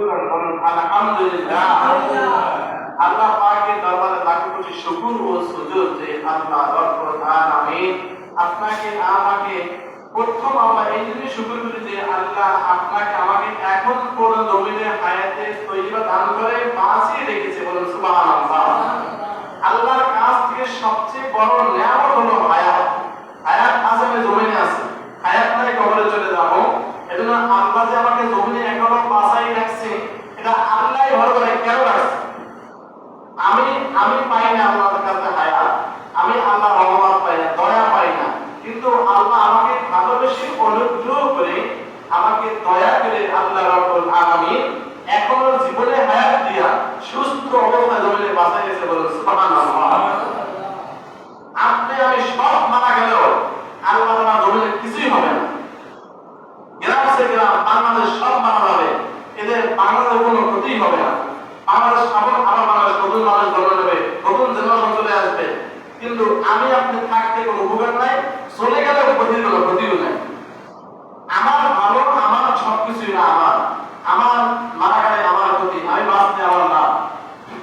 আলহামদুলিল্লাহ। আল্লাহ পাকের দরবারে লাখ কোটি শুকর ও সুজুদ যে আল্লাহ রব্বুল আলামিন আপনাকে আমাকে প্রথম আমরা এই জন্য শুকর করি যে আল্লাহ আপনাকে আমাকে এখন পুরো জমিনে হায়াতে তৈয়বা দান করে বাঁচিয়ে রেখেছে। বলুন সুবহানাল্লাহ। আল্লাহর কাছ থেকে সবচেয়ে বড় নিয়ামত হলো হায়াত। হায়াত আসলে জমিনে আছে, হায়াত নাই কবরে চলে যাবো। এজন্য আল্লাহ যে আমাকে জমিনে এখনো বাঁচাই রাখছে, এটা আল্লাহই ভালো করে কেন রাখছে। আমি পাই না আল্লাহর কাছে হায়াত, আমি আল্লাহর রহমত পাই না, দয়া পাই না, কিন্তু আল্লাহ আমাকে ভালোবেসে অনুগ্রহ করে আমাকে দয়া করে আল্লাহ রাব্বুল আলামিন এখনো জীবনে হায়াত দিয়া সুস্থ অবস্থায় জমিনে বাঁচাইছে। বলুন সুবহানাল্লাহ। আপনি আমি সব মারা গেল আল্লাহ তাআলা জমিনে কিছুই হবে না। গ্রাম সে গ্রাম বাংলাদেশ সব মারা যাবে, এদের বাংলাদেশের কোনো ক্ষতি হবে না। বাংলাদেশ আবার বাংলাদেশ নতুন মানুষ জন্ম নেবে, নতুন জেনারেশন চলে আসবে, কিন্তু আমি আপনি থাকতে কোনো উপকার নাই, চলে গেলে ক্ষতিও নাই। আমার ভালো, আমার সবকিছুই না আমার মারা গেলে আমার ক্ষতি, আমি বাঁচতে আমার লাভ।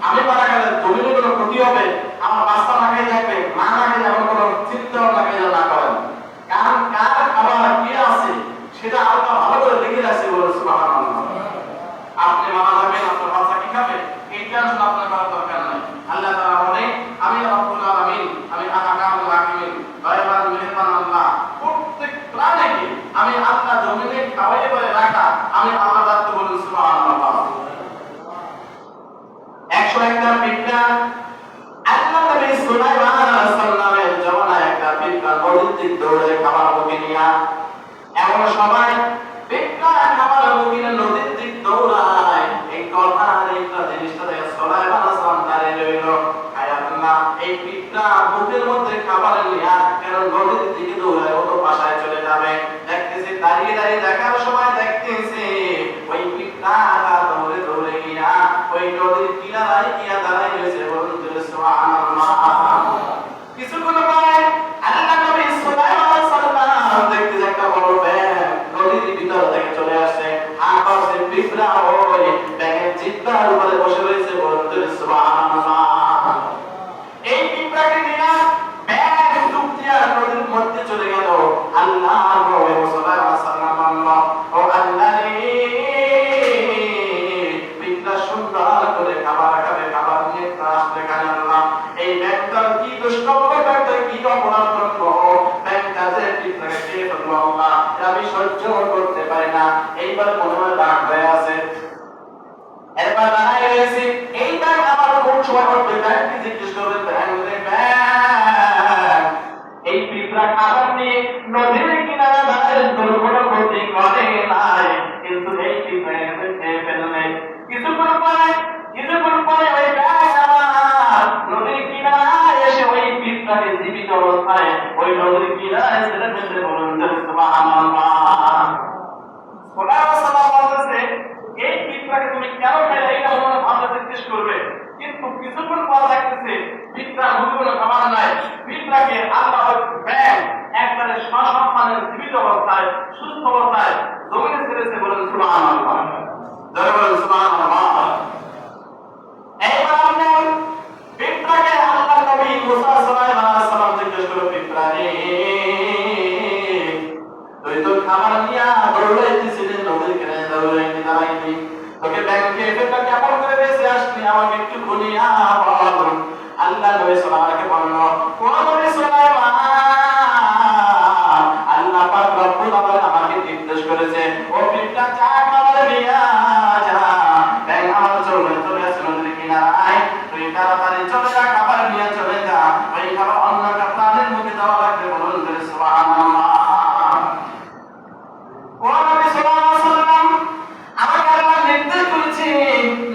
আমি মারা গেলে জমিনে কোনো ক্ষতি হবে, আমার বাচ্চা না খেয়ে থাকবে, মা না খেয়ে এমন কোনো চিন্তা না খেয়ে না করেন। কারণ কার খাবার কি আছে সেটা আল্লাহ ভালো করে দেখে রাখছে। বলুন সুবহানাল্লাহ। আপনি মারা যাবেন, আপনার বাচ্চা কি খাবে এই টেনশন আপনার করার দরকার নাই। আল্লাহ তাআলা বলে আমি রব্বুল আলামিন, আমি আহকামুল হাকিমিন, দয়াবান মেহেরবান আল্লাহ। প্রত্যেক প্রাণীকে আমি আল্লাহ জমিনে খাওয়াই করে রাখা আমি আল্লাহ দায়িত্ব। বলুন সুবহানাল্লাহ। 101টা পিঁপড়া আল্লাহ নবী সুলাইমান আলাইহিস সালামের জমানায় একটা পিঁপড়া নদীর দিক দৌড়ে খাবার মুখে নিয়া, এমন সময় পিঁপড়া খাবার মুখে নিয়ে নদীর দিক দৌড়ায়। এই কথা একটা জিনিসটা দেখে সুলাইমান আলাইহিস সালাম দাঁড়িয়ে রইল। আল্লাহ এই পিঁপড়া মুখের মধ্যে খাবার নিয়া কেন নদীর দিকে দৌড়ায়, ও তো বাসায় চলে যাবে। দেখতেছি দাঁড়িয়ে দাঁড়িয়ে দেখার সময় দেখতেছি ওই পিঁপড়া দৌড়ে দৌড়ে গিয়া ওই নদীর কিনারায় গিয়া দাঁড়াই রয়েছে। বলুন সুবহানাল্লাহ। কিছুক্ষণ পরে আল্লাহ নবী সুলাইমান আলাইহিস সালাম দেখতেছে একটা বড় ব্যাঙ নদীর ভিতর থেকে চলে আসছে, আর পাশে পিঁপড়া ওই ব্যাঙের জিহ্বার উপরে বসে রয়েছে। বলুন সুবহানাল্লাহ। এই পিঁপড়াকে নিয়ে ব্যাঙ ডুব দিয়া নদীর মধ্যে চলে গেল। আল্লাহ নবী সুলাইমান আলাইহিস সালাম বলল, ও আল্লাহ রে, পিঁপড়া সুন্দর করে খাবার খাবে, খাবার নিয়ে আসবে কানে। আল্লাহ এই ব্যাঙটার কি দুষ্কর্ম, ব্যাঙটা কি অপরাধ করলো, ব্যাঙটা যে পিঁপড়াকে খেয়ে ফেললো, আল্লাহ আমি সহ্য করতে পারি না। এইবার মনে হয় রাগ হয়ে আছে, এরপর দাঁড়াই রয়েছে। এই ব্যাঙ আমার কোন সময় করবে, ব্যাঙকে জিজ্ঞেস করবে, ব্যাঙ রে ব্যাঙ, এই পিঁপড়া খাবার নিয়ে নদীর কিনারে দাঁড়িয়ে কোনো ক্ষতি করে নাই, কিন্তু এই পিঁপড়াকে খেয়ে ফেললে। কিছুক্ষণ পরে ওই ব্যাঙ আমার নদীর কিনারায় এসে ওই পিঁপড়াকে জীবিত অবস্থায় ওই নদীর কিনারায় ছেড়ে ফেলতে। বলুন সুবহানাল্লাহ। সুলাইমান সাল্লাল্লাহু আলাইহি বলতেছে এই পিঁপড়াকে তুমি কেন খেলে, এইটা ওরা ভালো জিজ্ঞেস করবে, কিন্তু কিছুক্ষণ পর দেখতেছে পিঁপড়ার মুখে কোনো খাবার নাই। পিঁপড়াকে আল্লাহ ব্যাঙ একবারে সসম্মানের জীবিত অবস্থায় সুস্থ অবস্থায় জমিনে ছেড়েছে। বলুন সুবহানাল্লাহ। জয় বলুন সুবহানাল্লাহ। এইবার আপনি পিঁপড়াকে আল্লাহ নবী মুসা সুলাইমান আলাইহিস সালাম জিজ্ঞেস করলো, পিঁপড়া রে, তুই তো খাবার নিয়া দৌড়াইতেছিলি নদীর কিনারে, দাঁড়াইনি, তোকে ব্যাঙ খেয়ে ফেললো, কেমন করে বেঁচে আসলি আমাকে একটু খুলিয়া বল। আল্লাহ নবী সুলাইমানকে বলল, ও নবী সুলাইমান, আল্লাহ পাক রব্বুল আলামিন আমাকে নির্দেশ করেছে, ও পিঁপড়া যা খাবার নিয়া যা, ব্যাঙ আমার চলে আসছে নদীর কিনারায়, তুই তাড়াতাড়ি চলে যা, খাবার নিয়ে চলে যা, ওই খাবার অন্য একটা প্রাণীর মুখে দেওয়া লাগবে। বলুন সুবহানাল্লাহ। ও নবী সাল্লাল্লাহু আলাইহি ওয়াসাল্লাম, আমাকে আল্লাহ নির্দেশ করেছে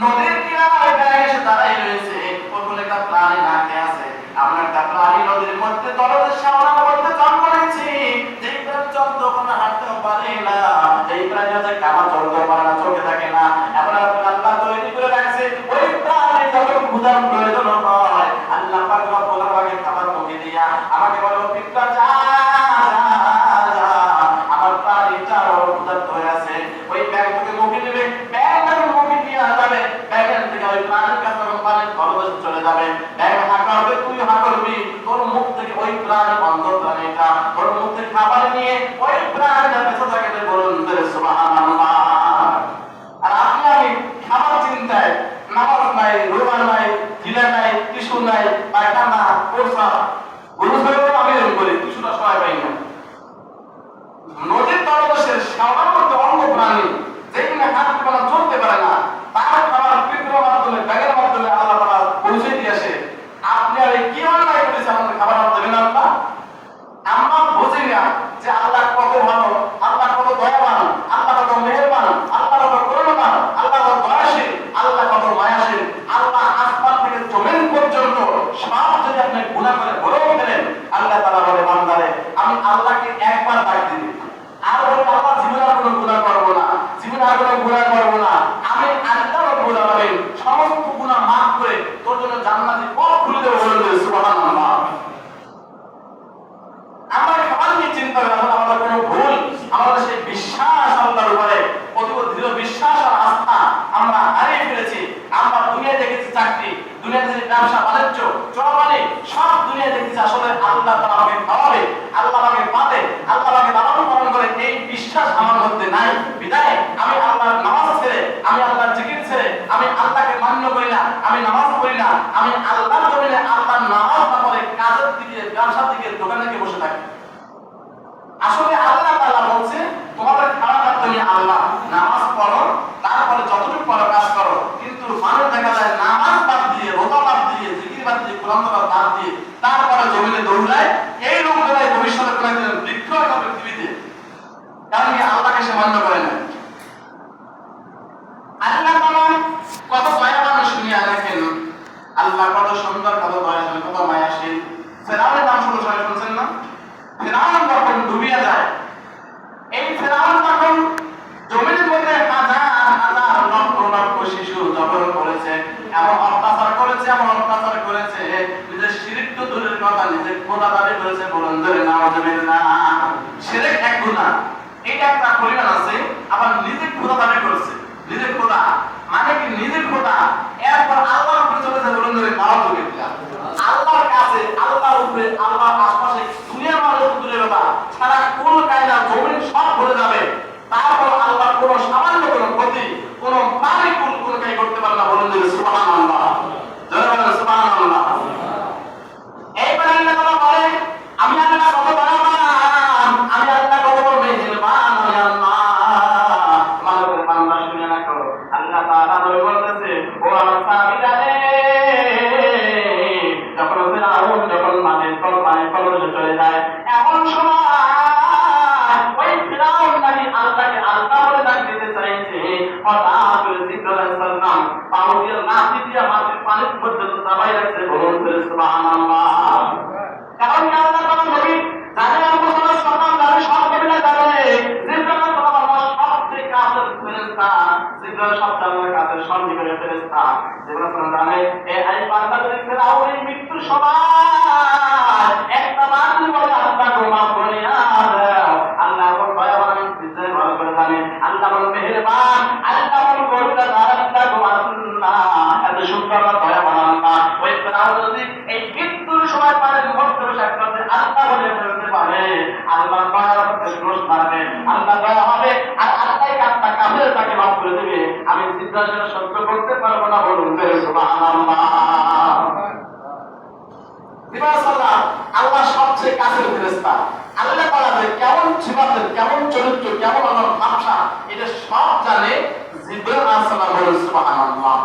নদীর কিনারায় ব্যাঙ এসে দাঁড়াই রয়েছে, ওখানে একটা প্রাণী না খেয়ে আছে, আমরা একটা প্রাণী নদীর মধ্যে তলদেশ শাওনার মধ্যে জন্ম নিয়েছি, যেই প্রাণী চন্দ্র কোনো হাঁটতেও পারে না, যেই প্রাণী হচ্ছে কানা চলতেও পারে না, চোখে থাকে যাবে, ব্যাগ হা করবে, তুই হা করবি, তোর মুখ থেকে ওই প্রাণ অন্ধ প্রাণীটা তোর মুখ থেকে খাবার নিয়ে ওই প্রাণীটা বেঁচে থাকবে, বলুন সুবহানাল্লাহ। আর আপনি আমি খাবার চিন্তায় নামাজ নাই, রোজা নাই, জিলা নাই, টিস্যু নাই, পায়খানা, প্রস্রাব, গোসলেও আমি এরকম করি, টিস্যুটা সবাই পাই না। নদীর তলদেশের শ্যাওলার মধ্যে অন্য প্রাণী যেখানে হাত পালা চলতে পারে না, তার খাবার কৃত্রিম মাধ্যমে, ব্যাগের মাধ্যমে আল্লাহ তাআলা পৌঁছে দিয়ে আসে। আপনি আর কি অন্যায় করেছে আমাদের খাবার দেবেন আল্লাহ? আমরা বুঝি না যে আল্লাহ কত ভালো, আল্লাহ কত দয়াবান, আল্লাহ কত মেহেরবান, আল্লাহ কত করুণাবান, আল্লাহ কত দয়াশীল, আল্লাহ কত মায়াশীল। আল্লাহ আসমান থেকে জমিন পর্যন্ত সব যদি আপনি গুনাহ করে ভরেও ফেলেন, আল্লাহ তাআলা বলে বান্দারে আমি আল্লাহকে একবার ডাক দিবি, আর বলে আল্লাহ জীবনে আর কোনো গুনাহ করবো না, জীবনে আর কোনো গুনাহ করবো না, আমি আল্লাহ রব্বুল আলামিন সমস্ত গুনাহ মাফ করে তোর জন্য জান্নাতি পথ খুলে দেবো, বলুন সুবহানাল্লাহ। আমরা খাবার নিয়ে চিন্তা করি, আমাদের কোনো ভুল, আমাদের সেই বিশ্বাস আল্লাহর উপরে অতীব দৃঢ় বিশ্বাস আর আস্থা আমরা হারিয়ে ফেলেছি। আমরা দুনিয়া দেখেছি চাকরি, দুনিয়া দেখেছি ব্যবসা বাণিজ্য, চলাবানি, সব দুনিয়া দেখেছি আসলে আল্লাহ তাআলা আমাকে খাওয়াবে, আল্লাহ আমাকে পাবে, আল্লাহ আমাকে লালন পালন করে, এই বিশ্বাস আমার মধ্যে নাই। বিদায় আমি আল্লাহর নামাজ ছেড়ে, আমি আল্লাহর জিকির ছেড়ে, আমি আল্লাহকে মান্য করি না, আমি নামাজ পড়ি না, আমি আল্লাহর জমিনে আল্লাহর নামাজ না পড়ে কাজের দিকে, ব্যবসার দিকে, দোকানে গিয়ে বসে থাকি। আসলে আল্লাহ তাআলা বলছে তোমাদের খারাপ তুমি আল্লাহ নামাজ পড়ো, তারপরে যতটুকু পড়ো কাজ করো। কিন্তু মানুষ দেখা যায় নামাজ বাদ দিয়ে, রোজা বাদ দিয়ে, জিকির বাদ দিয়ে, কোরআন বাদ দিয়ে তারপরে জমিনে দৌড়ায়। এই লোকগুলাই ভবিষ্যতে কোনো একদিন বৃক্ষ হবে পৃথিবীতে, কারণ কি আল্লাহকে সে মান্য করে না। আল্লাহ তাআলা কত দয়াবান শুনিয়া দেখেন, আল্লাহ কত সুন্দর, কত দয়াশীল, কত মায়াশীল। ফেরাউনের নাম শুনছেন না? ফেরাউন যখন ডুবিয়া যায়, এই ফেরাউন যখন জমিনের মধ্যে হাজার হাজার লক্ষ লক্ষ শিশু জবর করেছে, এমন অত্যাচার করেছে, এমন অত্যাচার করেছে, নিজের শিরক তো দূরের কথা, নিজের খোদা দাবি করেছে, বলুন ধরে নাউজুবিল্লাহ। শিরক এক গুনাহ, এটা একটা পরিমাণ আছে। আবার নিজে খোদা দাবি করেছে, নিজে খোদা মানে কি নিজে খোদা, এরপর আল্লাহর উপরে চলে যায়, বলুন ধরে নাউজুবিল্লাহ। আল্লাহর কাছে, আল্লাহর উপরে, আল্লাহর আশপাশে দুনিয়ার মানুষ দূরে বাবা, সারা কোন কায়দা জমিন সব ভরে যাবে, তারপর আল্লাহ কোনো সামান্য কোনো ক্ষতি, কোনো মালিকুল কোনো কাজ করতে পারে না, বলুন ধরে সুবহানাল্লাহ। জয় বলেন সুবহানাল্লাহ। এইবার আল্লাহ তাআলা বলে আমি আল্লাহ কত দয়াবান, আমি আল্লাহ কত মেহেরবান, আমি আল্লাহ। আমাদের বান্দা শুনে রাখো, আল্লাহ তাআলা বলতেছে ও আমার সাহাবীরা রে, যখন ফেরাউন যখন মাটির তলে চলে যায়, এমন সময় ওই ফেরাউন নাকি আল্লাহকে আল্লাহ বলে ডাক দিতে চাইছে। হঠাৎ করে জিবরাইল আলাইহিস সালাম পাও দিয়ে লাথি দিয়ে মাটির পানির মধ্যে দাবাই রাখছে, বলুন সুবহানাল্লাহ। কারণ আল্লাহ তাআলা নবী জানে, আল্লাহ সাল্লাল্লাহু আলাইহি সব কবিরা জানে, জিবরাইল সাল্লাল্লাহু সবচেয়ে কাছের ফেরেশতা, জিবরাইল সবচেয়ে আল্লাহর কাছে সন্নিকটে ফেরেশতা। জিবরাইল জানে এই বান্দা যদি ফেরাউনের মৃত্যুর সময় একটা বান্দা বলে আল্লাহ গো মাফ করে দাও, আল্লাহ বল দয়াবান, বিজয় ভালো করে জানে, আল্লাহ বল মেহেরবান, আল্লাহ বল করুণা, আল্লাহ গো আল্লাহ এত সুন্দর দয়াবান আল্লাহ। ওই ফেরাউন যদি এই মৃত্যুর সময় পারে মুহূর্তে বসে করতে আল্লাহ বলে বলতে পারে, আল্লাহ দয়া করতে দোষ পারবে, আল্লাহ দয়া হবে, আর আল্লাহই কাটটা কাফের তাকে মাফ করে দিবে। আমি জিজ্ঞাসা সহ্য করতে পারবো না, বলুন সুবহানাল্লাহ। আল্লাহ সবচেয়ে কাছের ফেরেশতা, আল্লাহ তাআলা কেমন সিফাতের, কেমন চরিত্র, কেমন আমার ভাষা, এটা সব জানে জিবরাইল আলাইহিস সালাম, বলুন সুবহানাল্লাহ।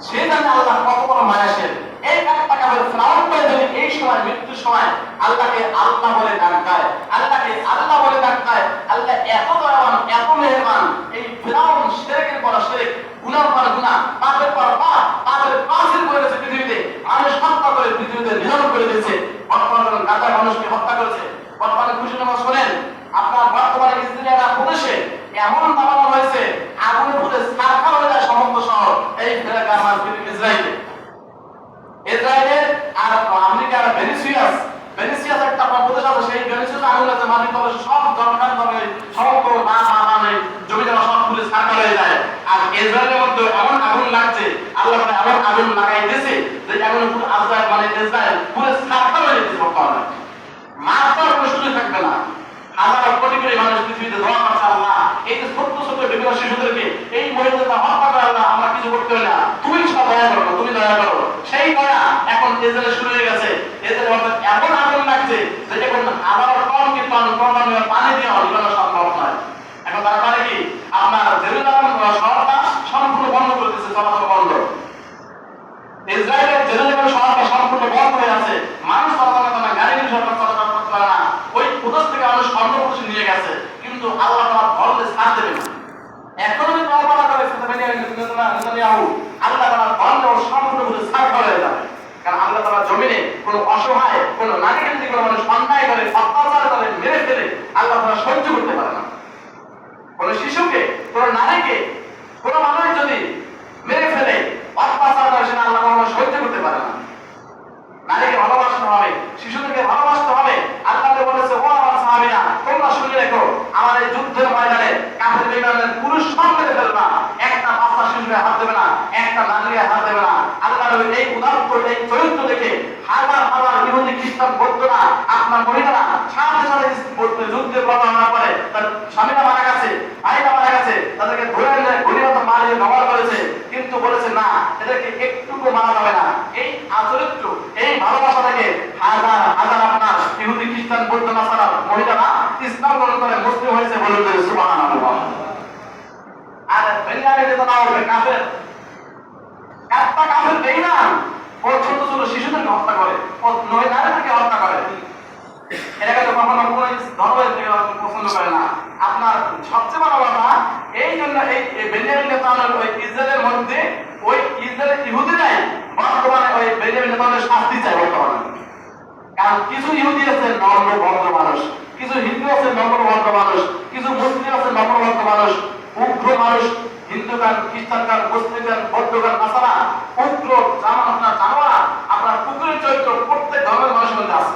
সে জানে আল্লাহ কত বড় মায়াশীল। এই একটা কাফের ফেরাউন যদি এই সময় মৃত্যুর সময় আল্লাহকে আল্লাহ বলে ডাক দেয়, আল্লাহকে আল্লাহ বলে ডাক দেয়, আল্লাহ এত দয়াবান, এত মেহেরবান। এই ফেরাউন শিরকের পর শিরক, গুনার পর গুনাহ, পাপের পর পাপ, পাপের পাশিল করে গেছে পৃথিবীতে, মানুষ হত্যা করে পৃথিবীতে নিধন করে দিয়েছে। বর্তমানে গাজা মানুষকে হত্যা করেছে। বর্তমানে খুশি নামাজ শোনেন, আপনার বর্তমানে ইসরায়েলের প্রদেশে এমন দাবানো হয়েছে, আগুনে পুড়ে ছারখার হয়ে যায় সমস্ত শহর। এই ফেরাকা আমার ইসরায়েলে, ইসরায়েলের আর আমেরিকার ভেনিসুয়াস একটা প্রদেশ আছে, সেই ভেনিসুয়াস আগুন আছে, মাটির তলে সব জনখান তলে সমস্ত জমি জমা সব পুড়ে ছারখার হয়ে যায়। আর ইসরায়েলের মধ্যে এমন আগুন লাগছে, আল্লাহ মানে এমন আগুন লাগাই দিয়েছে যে এমন পুরো আজরাইল মানে ইসরায়েল পুরো সারখার হয়ে যেতে বর্তমানে মারবার কোনো সুযোগ থাকবে না। হাজার কোটি কোটি মানুষ পৃথিবীতে দোয়া করছে আল্লাহ এই যে ছোট্ট ছোট্ট বিভিন্ন শিশুদেরকে এই মহিলাদের হত্যা করে আল্লাহ আমরা কিছু করতে হলে না, তুমি সব দয়া করো, তুমি দয়া করো। সেই দয়া এখন ইসরায়েলে শুরু হয়ে গেছে। ইসরায়েলে অর্থাৎ এমন আগুন লাগছে যে এখন হাজার টন কি টন প্রমাণীয় পানি দিয়ে নিবানো সম্ভব নয়। এখন তারা পারে কি আপনার জেরুজালেম শহরটা সম্পূর্ণ বন্ধ করে দিচ্ছে, চলাচল বন্ধ। ইসরায়েলের জেরুজালেম শহরটা সম্পূর্ণ বন্ধ হয়ে আছে, মানুষ চলাচল করতে না, গাড়ি চলাচল করতে পারে না। ওই প্রদেশ থেকে মানুষ অন্য প্রদেশে নিয়ে গেছে, কিন্তু আল্লাহ তাআলা ধরলে ছাড় দেবে না। এখন যদি তওবা করে নেতানিয়াহু আল্লাহ তাআলা ধরলে ও সম্পূর্ণভাবে ছাড় হয়ে যাবে। কারণ আল্লাহ তাআলা জমিনে কোনো অসহায় কোনো নারীকে যদি কোনো মানুষ অন্যায় করে অত্যাচার করে মেরে ফেলে আল্লাহ তাআলা সহ্য করতে পারে না। কোন শিশুকে কোন নারীকে কোন মানুষ যদি মেরে ফেলে অত্যাচার করে সেটা আল্লাহ তাআলা সহ্য করতে পারে না। নারীকে ভালোবাসতে হবে, শিশুদেরকে ভালোবাসতে হবে। আল্লাহ বলেছে ও আমার সাহাবীরা তোমরা শুনে রেখো আমার এই যুদ্ধের ময়দানে কাফের বেঈমানদের পুরুষ সব মেরে ফেলবা, একটা বাচ্চা শিশুকে হাত দেবে না, একটা নারীকে হাত দেবে না। আল্লাহর এই উদাত্ত এই চরিত্র দেখে হাজার হাজার ইহুদি খ্রিস্টান বৌদ্ধরা আপনার মহিলারা সাথে সাথে যুদ্ধে প্রবণ হওয়ার পরে তার স্বামীরা মারা গেছে, ভাইরা মারা গেছে, তাদেরকে ধরে এনে গণিমত মারিয়ে ব্যবহার করেছে, কিন্তু বলেছে না এদেরকে একটুকু মারা যাবে না। এই আচরিত্র এই ভালোবাসা থেকে হাজার হাজার আপনার ইহুদি খ্রিস্টান বৌদ্ধ নাসারা মহিলারা ইসলাম গ্রহণ করে মুসলিম হয়েছে, বলুন সুবহানাল্লাহ। আর বেনিয়ামিন নেতানিয়াহু কাফের একটা কাফের বেঈমান ও ছোট ছোট শিশুদেরকে হত্যা করে, ও নারীদেরকে হত্যা করে। এটাকে তো কখনো কোনো ধর্মের পছন্দ করে না। আপনার সবচেয়ে বড় কথা এই জন্য এই বেনিয়ামিন নেতানিয়াহু ওই ইসরায়েলের মধ্যে ওই ইসরায়েলের ইহুদিরাই বর্তমানে ওই বেনিয়ামিন নেতানিয়াহুর শাস্তি চায় বর্তমানে। কারণ কিছু ইহুদি আছে নম্র ভদ্র মানুষ, কিছু হিন্দু আছে নম্র ভদ্র মানুষ, কিছু মুসলিম আছে নম্র ভদ্র মানুষ, উগ্র মানুষ হিন্দু গান খ্রিস্টান গান মুসলিম গান বৌদ্ধ গান নাসারা উগ্র আপনার জানোয়ার আপনার কুকুরের চরিত্র প্রত্যেক ধর্মের মানুষের মধ্যে আছে।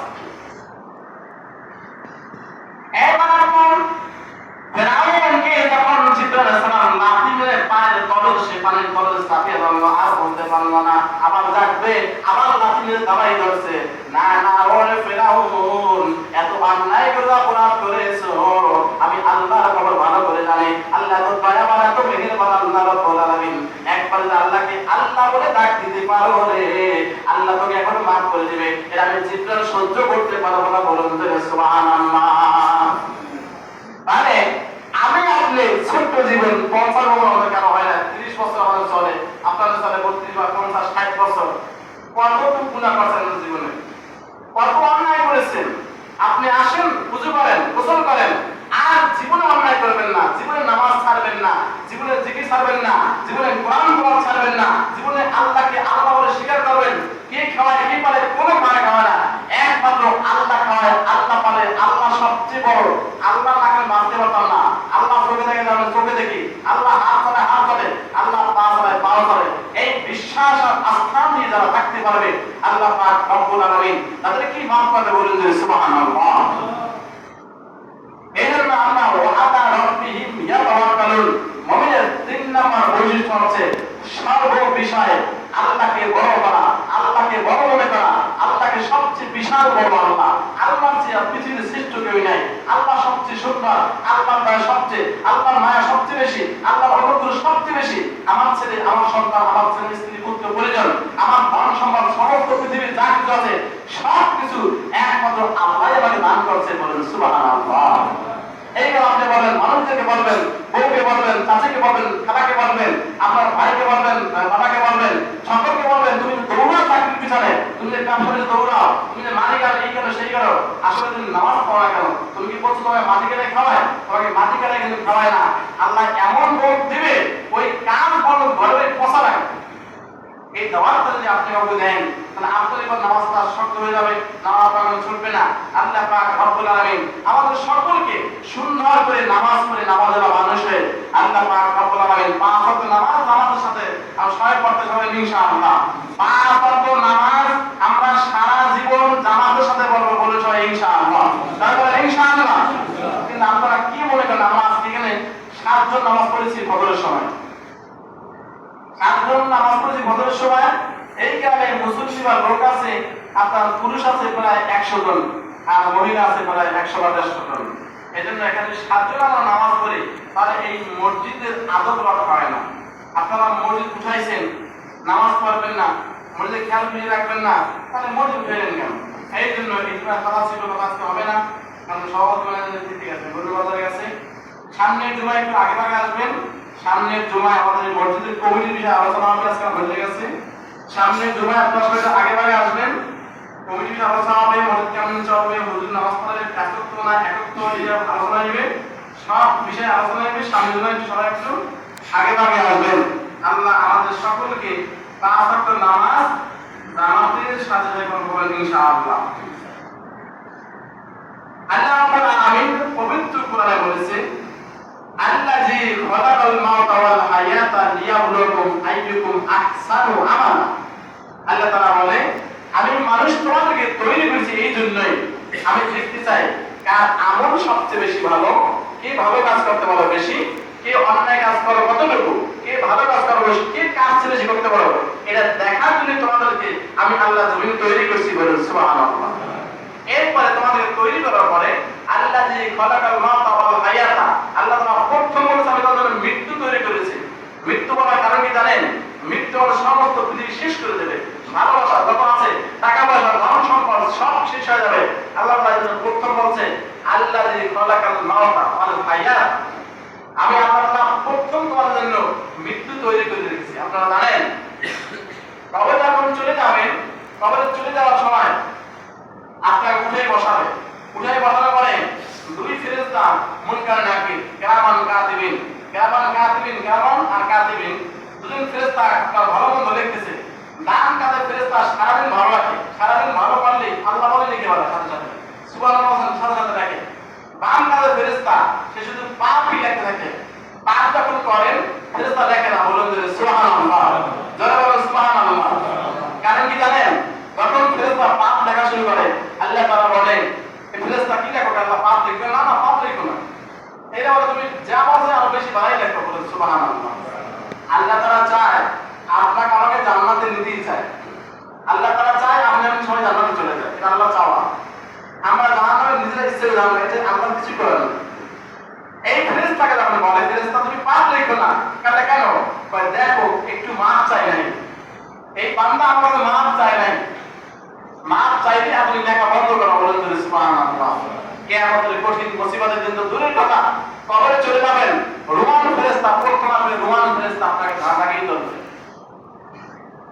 ফেরাউনকে যখন জিবরাইল আলাইহিস সালাম লাথি মেরে পায়ের তলে সে পানির তলে চাপিয়ে ধরলো, আর বলতে পারলো না, আবার ডাকবে, আবার লাথি মেরে দাবাই ধরছে। না না ওরে ফেরাউন এত অন্যায় করে অপরাধ করেছো, আমি আল্লাহর খবর ভালো করে জানি। আল্লাহ তো দয়াবান এত মেহেরবান আল্লাহ রাব্বুল আলামিন। একবার আল্লাহকে আল্লাহ বলে ডাক দিতে পারো রে, আল্লাহ তোকে এখন মাফ করে দিবে। এর আমি জিবরাইল সহ্য করতে পারবো না, বলুন সুবহানাল্লাহ। মানে আমি আপনি ছোট্ট জীবন 50 বছর আমাদের কেন হয় না, 30 বছর আমাদের চলে, আপনাদের চলে 32 বা 50 60 বছর। কতটুকু গুনাহ করছেন জীবনে, কত অন্যায় করেছেন। আপনি আসেন পুজো করেন গোসল করেন আর জীবনে অন্যায় করবেন না, জীবনে নামাজ ছাড়বেন না, জীবনে জিকির ছাড়বেন না, জীবনে কোরআন পড়া ছাড়বেন না, জীবনে আল্লাহকে আল্লাহ বলে স্বীকার করবেন। কে খাওয়ায় কে পারে কোনো খাওয়ায় খাওয়ায় না, একমাত্র আল্লাহ খাওয়ায়, আল্লাহ পারে, আল্লাহ সবচেয়ে বড়। আল্লাহ নাকে মানতে পারতাম না, আল্লাহ চোখে দেখে আমরা চোখে দেখি, আল্লাহ হাত চলে হাত চলে, আল্লাহ পা চলে পাও চলে। এই বিশ্বাস আর আস্থা নিয়ে যারা থাকতে পারবে আল্লাহ পাক রব্বুল আলামিন তাদের কি মাফ করবে, বলুন যে সুবহানাল্লাহ। এই জন্য আল্লাহ ওয়ালা রাব্বিহিম ইয়াতাওয়াক্কালুন মুমিনের 3 নম্বর বৈশিষ্ট্য হচ্ছে সর্ব বিষয়ে আল্লাহকে বড় করা, আল্লাহকে বড় মনে করা, আল্লাহকে সবচেয়ে বিশাল বড় আল্লাহ। আল্লাহর চেয়ে পৃথিবীর শ্রেষ্ঠ কেউ নাই, আল্লাহ সবচেয়ে সুন্দর, আল্লাহর দয়া সবচেয়ে, আল্লাহর মায়া সবচেয়ে বেশি, আল্লাহর অনুগ্রহ সবচেয়ে বেশি। আমার ছেলে, আমার সন্তান, আমার ছেলে স্ত্রী পুত্র পরিজন, আমার ধন সম্পদ সমস্ত পৃথিবীর যা কিছু আছে সবকিছু একমাত্র আল্লাহ আমাকে দান করছে, বলেন সুবহানাল্লাহ। এইগুলো আপনি বলবেন, মানুষদেরকে বলবেন, বউকে বলবেন, চাচিকে বলবেন, খালাকে বলবেন, আপনার ভাইকে বলবেন, বাবাকে বলবেন, সকলকে বলবেন তুমি দৌড়াও চাকরির পিছনে, তুমি যে কাপড়ে দৌড়াও, তুমি যে মাটি কাটো এই করো সেই করো, আসলে তুমি নামাজ পড়ো না কেন? তুমি কি বলছো তোমাকে মাটি কেটে খাওয়ায়? তোমাকে মাটি কেটে কিন্তু খাওয়ায় না। আল্লাহ এমন রোগ দিবে ওই কান বড় ঘরে পচা লাগে। এই দাওয়াতটা যদি আপনি কাউকে দেন তাহলে আপনার এবার নামাজটা শক্ত হয়ে যাবে, নামাজ পড়ানো ছুটবে না। আল্লাহ পাক রব্বুল আলামিন আমাদের সকলকে সুন্দর করে নামাজ পড়ে নামাজের মানুষ হয়ে আল্লাহ পাক রব্বুল আলামিন 5 ওয়াক্ত নামাজ আমাদের সাথে আমরা সবাই পড়তে সবাই ইনশাআল্লাহ 5 ওয়াক্ত নামাজ আমরা সারা জীবন জামাতের সাথে পড়ব, বলে সবাই ইনশাআল্লাহ। তারপরে ইনশাআল্লাহ। কিন্তু আপনারা কি মনে করেন আমরা আজকে এখানে 7 জন নামাজ পড়েছি ফজরের সময়, 7 জন না নামাজ পড়েছি ফজরের সময়, এই গ্রামে মুসলমান বা লোক আছে আপনার পুরুষ আছে প্রায় 100 জন আর মহিলা আছে প্রায় 150 জন। এজন্য এখানে 7 জন আমরা নামাজ পড়ি, তাহলে এই মসজিদের আদব রক্ষা হয় না। আপনারা মসজিদ উঠাইছেন, নামাজ পড়বেন না, মসজিদে খেয়াল ফিরে রাখবেন না, তাহলে মসজিদ উঠাইলেন কেন? এই জন্য ইজমার কথা ছিল, আজকে হবে না, কারণ সভাপতি ম্যানেজার ঠিক আছে গরু বাজারে গেছে। সামনের জুমায় একটু আগে ভাগে আসবেন। সামনের জুমায় আমাদের মসজিদের কমিটির বিষয়ে আলোচনা হবে, আজকে হয়ে গেছে। সামনের জুমায় আপনারা আগে ভাগে আসবেন, কমিটির বিষয়ে আলোচনা হবে, মসজিদ কেমন চলবে, মসজিদ নামাজ পড়ার একত্র না একত্র আলোচনা হবে, সব বিষয়ে আলোচনা হবে। সামনের জুমায় সবাই একটু আগে ভাগে আসবেন। আল্লাহ আমাদের সকলকে 5 ওয়াক্ত নামাজ জামাতের সাথে করবেন ইনশাআল্লাহ। আল্লাহ রাব্বুল আলামিন পবিত্র কোরআনে বলেছে, আল্লাযী খালাকাল মাউতা ওয়াল হায়াতা লিয়াবলুয়াকুম আইয়ুকুম আহসানু আমালা। আল্লাহ তাআলা বলে, আমি মানুষ তোমাদেরকে তৈরি করেছি এই জন্যই আমি দেখতে চাই কার আমল সবচেয়ে বেশি ভালো, কে ভালো কাজ করতে পারো বেশি, কে অন্যায় কাজ করো কতটুকু, কে ভালো কাজ করো বেশি, কে কাজ বেশি করতে পারো, এটা দেখার জন্য তোমাদেরকে আমি আল্লাহ জমিন তৈরি করেছি বলেন সুবহানাল্লাহ। এরপরে তোমাদেরকে তৈরি করার পরে আল্লাযী খালাকাল মাউতা ওয়াল হায়াতা, আল্লাহ তাআলা প্রথম বলেছে আমি তোমাদের মৃত্যু তৈরি করেছি। মৃত্যু বলার কারণ কি জানেন? মৃত্যু হলো সমস্ত পৃথিবী শেষ করে দেবে, ভালোবাসা যত আছে, টাকা পয়সা, ধন সম্পদ সব শেষ হয়ে যাবে। আল্লাহ তাআলা প্রথম বলছে আল্লাযী খালাকাল মাউতা ওয়াল হায়াতা, আমি আল্লাহ তাআলা প্রথম তোমাদের জন্য মৃত্যু তৈরি করে রেখেছি। আপনারা জানেন কবরে যখন চলে যাবেন, কবরে চলে যাওয়ার সময় আপনাকে উঠে বসাবে, উঠে বসানোর পরে 2 ফেরেশতা মুনকার নাকির কিরামান কাতিবিন, কিরামান আর কাতিবিন, দুজন ফেরেশতা আপনার ভালো মন্দ লিখতেছে। ডান কাঁধের ফেরেশতা সারাদিন ভালো রাখে, সারাদিন ভালো করলে আল্লাহ বলে লিখে বলে সাথে সাথে সুবহানাল্লাহ সাথে সাথে রাখে। বাম কাঁধের ফেরেশতা সে শুধু পাপই লিখতে থাকে, পাপ যখন করেন ফেরেশতা লেখে না, বলেন যে সুবহানাল্লাহ, জোরে বলেন সুবহানাল্লাহ। কারণ কি জানেন? যখন ফেরেশতা পাপ লেখা শুরু করে আল্লাহ তাআলা বলেন এই ফেরেশতা কি লেখো? আল্লাহ পাপ লিখবে না, না পাপ লিখো না, এটা বলে তুমি যা বলছো আরো বেশি বাড়াই লেখো, বলেন সুবহানাল্লাহ। আল্লাহ তাআলা চায় আপনাকে আমাকে জান্নাতে নিতেই চায়। আল্লাহ তাআলা চায় আপনি আমি সবাই জান্নাতে চলে যায়, এটা আল্লাহ চাওয়া। আমরা জান্নাতে নিজেরা ইচ্ছে করে যাবো, এটা আল্লাহ কিছু করেন। এই ফেরেশতাকে যখন বলে ফেরেশতা তুমি পাপ লিখো না, কালে কেন? কয় দেখো একটু মাপ চাই নাই, এই বান্দা আমার কাছে মাপ চায় নাই, মাপ চাইলে আপনি লেখা বন্ধ করো, বলেন যে সুবহানাল্লাহ। কিয়ামতের কঠিন মুসিবতের দিন তো দূরের কথা, কবরে চলে যাবেন, রুমান ফেরেশতা প্রথম আপনি রুমান ফেরেশতা আপনাকে ঘাড় লাগিয়ে ধরবে।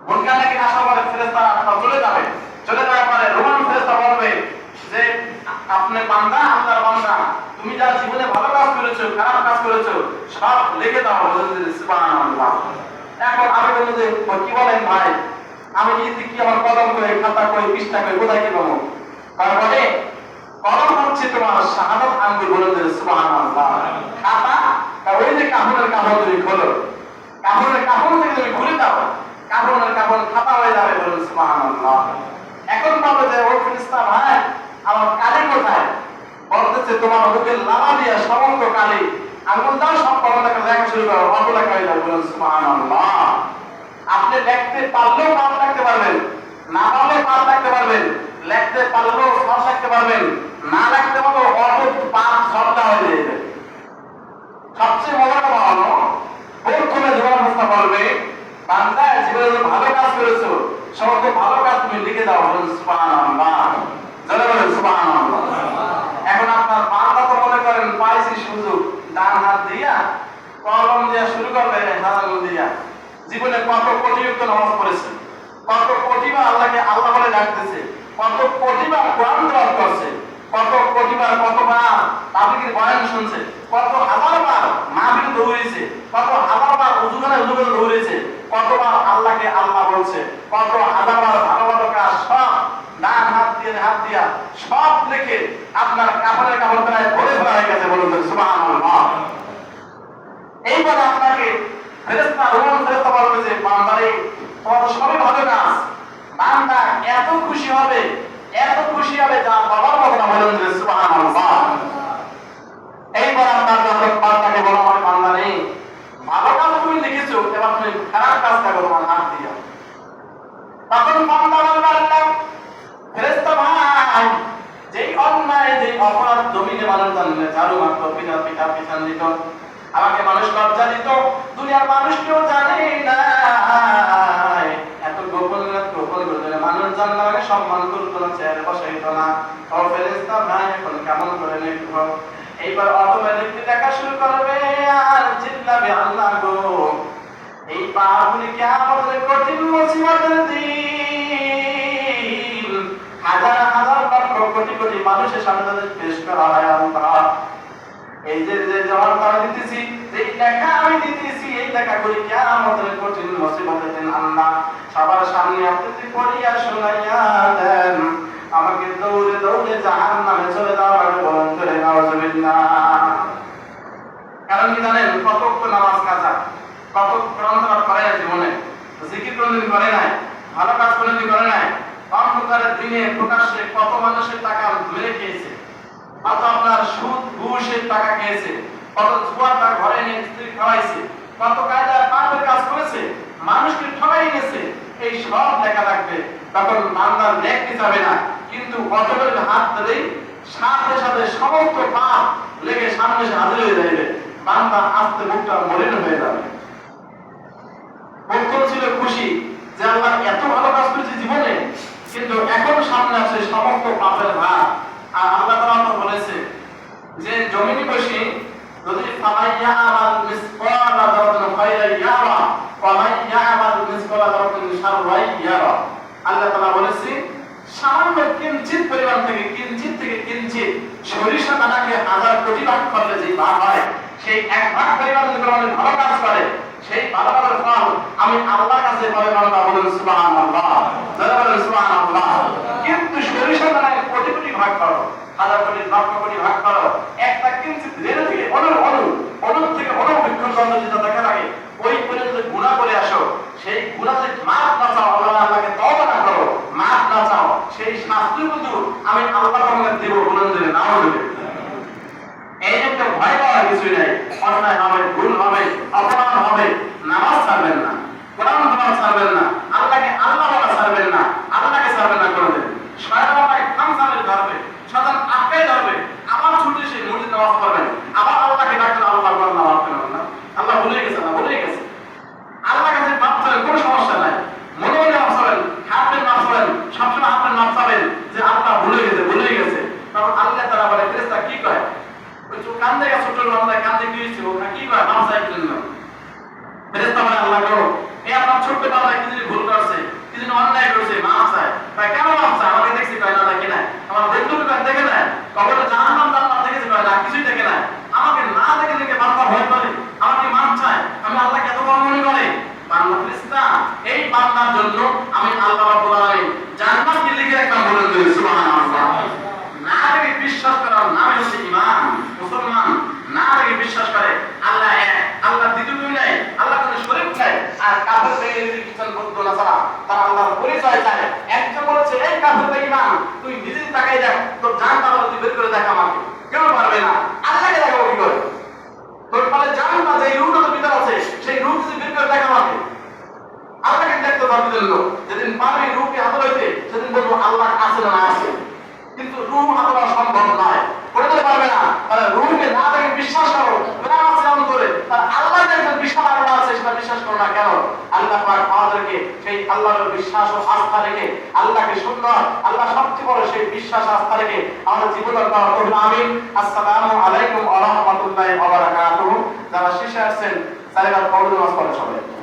মুনকার নাকির আসার পরে ফেরেশতা আপনার চলে যাবে, চলে যাওয়ার পরে রুমান ফেরেশতা বলবে যে আপনি বান্দা, আল্লাহর বান্দা, তুমি যা জীবনে ভালো কাজ করেছো খারাপ কাজ করেছো সব লিখে দাও, বলেন যে সুবহানাল্লাহ। এখন আমি বলবো যে কি বলেন ভাই, আমি কি আমার কলম করে খাতা করে পৃষ্ঠা করে কোথায় কি পাবো? তারপরে কলম হচ্ছে তোমার শাহাদাত আঙ্গুল, বলে যে সুবহানাল্লাহ। খাতা ওই যে কাপড়ের কাপড় তুমি খোলো, কাপড়ের কাপড় থেকে তুমি খুলে দাও, কাপড়ের কাপড় খাতা হয়ে যাবে, বলে সুবহানাল্লাহ। এখন বলবে যে ও ফেরেশতা ভাই আমার কালি কোথায়? বলতেছে তোমার মুখের লালা দিয়া সমস্ত কালি আঙ্গুল দাও, সব কলমটাকে লেখা শুরু করো, অল্প লেখা হয়ে যাবে, বলে সুবহানাল্লাহ। আপনি লিখতে পারলেও পাপ লিখতে পারবেন, না পারলেও পাপ লিখতে পারবেন, লিখতে পারলেও সব লিখতে পারবেন, না লিখতে পারলেও অল্প পাপ সবটা হয়ে যাবে। সবচেয়ে মজার কথা হলো প্রথমে জীবন অবস্থা বলবে বান্দা জীবনে ভালো কাজ করেছো, সমস্ত ভালো কাজ তুমি লিখে দাও, বলেন সুবহানাল্লাহ, জোরে বলেন সুবহানাল্লাহ। এখন আপনার বান্দা তো মনে করেন পাইছি সুযোগ, ডান হাত দিয়া কলম দিয়া শুরু করবে, হাত দিয়া জীবনে কত কোটিযুক্ত নামাজ পড়েছে, কত কোটিবার আল্লাহকে আল্লাহ বলে ডাকতেছে, কত কোটিবার কোরআন তেলাওয়াত করছে, কত কোটিবার কতবার তাবলীগের বয়ান শুনছে, কত হাজারবার মাহফিল দৌড়েছে, কত হাজারবার উযুখানায় দৌড়েছে, কতবার আল্লাহকে আল্লাহ বলছে, কত হাজারবার ভালো ভালো কাজ সব ডান হাত দিয়া সব লিখে আপনার কাপড়ের কাপড় প্রায় ভরে ফেলা হয়ে গেছে, বলুন সুবহানাল্লাহ। এইবার আপনাকে ফেরেশতা রুমান ফেরেশতা বলবে যে বান্দারে তোমার সবই ভালো কাজ, বান্দা এত খুশি হবে যা বাবার কথা, বলেন যে সুবহানাল্লাহ। এইবার আপনার যখন বান্দাকে বলা হবে বান্দারে ভালো কাজ তুমি লিখেছো, এবার তুমি খারাপ কাজটা করো তোমার হাত দিয়া। তখন বান্দা বলবে আল্লাহ ফেরেশতা ভাই যেই অন্যায় যেই অপরাধ জমিনে মানুষ জানলে ঝাড়ু মারত পিঠা পিঠা পিছান দিত আমাকে মানুষ লজ্জা দিত দুনিয়ার মানুষ কেউ জানে না এত গোপন করে মানুষ জানলে আমাকে সম্মান করতো না চেয়ারে বসাইতো না। ও ফেরেশতা ভাই এখন কেমন করে লিখবো? এইবার অটোমেটিকলি দেখা শুরু করবে আর চিল্লাবে আল্লাহ গো এই পাপগুলি কিয়ামতের কঠিন মুসিবতের দিন হাজার হাজার লক্ষ কোটি কোটি মানুষের সামনে তাদের পেশ করা হয় আল্লাহ এই যে যে জবাবটা দিতেছি যেই লেখা আমি দিতেছি এই লেখাগুলি কিয়ামতের কঠিন মুসিবতের দিন আল্লাহ সবার সামনে আপনি পড়িয়া শোনাইয়া দেন আমাকে দৌড়ে দৌড়ে জাহান্নামে চলে যাওয়ার বলুন চলে নাউজুবিল্লাহ। কারণ কি জানেন কত নামাজ কাজা কত গ্রন্থপাঠ করে নাই জীবনে জিকির কোনদিন করে নাই ভালো কাজ কোনদিন করে নাই অন্ধকারের দিনে প্রকাশ্যে কত মানুষের টাকা মেরে খেয়েছে কত আপনার সুদ ঘুষের টাকা খেয়েছে কত জুয়ার টাকা ঘরে নিয়ে স্ত্রী খাওয়াইছে কত কায়দায় পাপের কাজ করেছে মানুষকে ঠকাই গেছে এই সব লেখা থাকবে তখন বান্দার নেকি যাবে না কিন্তু অটোমেটিক হাত ধরেই সাথে সাথে সমস্ত পাপ লেগে সামনে এসে হাজির হয়ে যাবে বান্দা আস্তে মুখটা মলিন হয়ে যাবে। মুখ ছিল খুশি যে আল্লাহ এত ভালো কাজ করেছে জীবনে কিন্তু এখন সামনে আসে সমস্ত পাপের ভার। আর আল্লাহ তাআলা বলেছে যে জমিনে বসে যদি ফালাইয়া আমাল মিসকালা যারাতুন খায়রা ইয়ারা ওয়া মান ইয়ামাল মিসকালা যারাতুন শাররা ইয়ারা। আল্লাহ তাআলা বলেছে সামান্য কিঞ্চিত পরিমাণ থেকে কিঞ্চিত সরিষা দানাকে হাজার কোটি ভাগ করলে যে ভাগ হয় সেই এক ভাগ পরিমাণ যদি কোনো ভালো কাজ করে সেই ভালো কাজের ফল আমি আল্লাহর কাছে পাবে বান্দা বলেন সুবহানাল্লাহ যারা বলেন সুবহানাল্লাহ। কিন্তু সরিষা দানাকে কোটি কোটি ভাগ করো হাজার কোটি লক্ষ কোটি ভাগ করো একটা কিঞ্চিত রেণু থেকে অনু থেকে বিক্ষণ পর্যন্ত যেটা দেখা লাগে ওই পর্যন্ত গুনাহ করে আসো সেই গুনাহ যদি মাফ না চাও আল্লাহকে তওবা না করো মাফ না চাও সেই শাস্তি কিন্তু আমি আল্লাহ তোমাকে দেব বলেন যে নাও দেবে। এই একটা ভয় পাওয়ার কিছুই নাই অন্যায় হবে ভুল হবে অপরাধ হবে নামাজ ছাড়বেন না কোরআন ছাড়বেন না আল্লাহকে আল্লাহ বলা ছাড়বেন না আল্লাহকে ছাড়বেন না করবেন শয়তানকে খামসালে ধরবে শয়তান আটকায় ধরবে আবার ছুটে এসে মসজিদ নামাজ পড়বেন আবার আল্লাহকে ডাকবেন আল্লাহ বলেন নামাজ পড়বেন না আল্লাহ ভুলে গেছে আল্লাহর কাছে মাফ চাইবেন কোনো সমস্যা নাই মনে মনে মাফ চাইবেন হাতের মাফ চাইবেন সবসময় হাতের মাফ চাইবেন যে আল্লাহ ভুলে গেছে তখন আল্লাহ তাআলা বলে ফেরেশতা কি কয় ওই যে কান্দে গেছে ছোট বান্দা কান্দে কি হইছে ওরা কি কয় মাফ চাইবেন জন্য ফেরেশতা বলে আল্লাহ গো এই আপনার ছোট বান্দা কি যদি ভুল করছে কি যদি অন্যায় করেছে মাফ চায় ভাই কেন মাফ চায় আমাকে দেখছি কয় না দেখে না আমার বন্ধুকে দেখে না কবরে জাহান্নাম জান্নাত দেখেছে কয় না কিছুই দেখে না আমাকে না দেখে বান্দা ভয় করে আমাকে মাফ চায় আমি আল্লাহকে এত বড় মনে করে বান্দা ফেরেশতা এই বান্দার জন্য আমি আল্লাহ রাব্বুল আলামিন জান্নাতে লিখে রাখলাম বলেন সুবহানাল্লাহ। না দেখে বিশ্বাস করার নামই হচ্ছে ঈমান মুসলমান না দেখে বিশ্বাস করে আল্লাহ এক আল্লাহ দ্বিতীয় কেউ নাই আল্লাহ কোনো শরীক নাই আর কাফের বেঈমান খ্রিস্টান বৌদ্ধ নাসারা তারা আল্লাহর পরিচয় চায় একজন বলেছে এই কাফের বেঈমান তুই নিজেই তাকাই দেখ তোর জান আল্লাহ তুই বের করে দেখ আমাকে কেউ পারবে না আল্লাহকে দেখাবো কি করে তোর ফলে জান না যে রূহটা তোর ভিতর আছে সেই রূহ যদি বের করে দেখ আমাকে আল্লাহকে দেখতে পারবি জন্য যেদিন পারবি রূহকে হাতে লইতে সেদিন বলবো আল্লাহ আছে না আছে কিন্তু রূহ হাতে পাওয়া সম্ভব নয় করতে পারবে না তাহলে রূহকে না দেখে বিশ্বাস করো না আছে অন্তরে তাহলে আল্লাহর একজন বিশাল আল্লাহ আছে সেটা বিশ্বাস করো না কেন আল্লাহ পাক আমাদেরকে সেই আল্লাহর বিশ্বাস ও আস্থা রেখে আল্লাহকে সুন্দর আল্লাহ সবচেয়ে বড় সেই বিশ্বাস আস্থা রেখে আমাদের জীবন করুন আমিন। আসসালামু আলাইকুম ওয়া রাহমাতুল্লাহি ওয়া বারাকাতুহু। যারা শেষে আসছেন তারা ফরজ নামাজ পড়ে সবাই।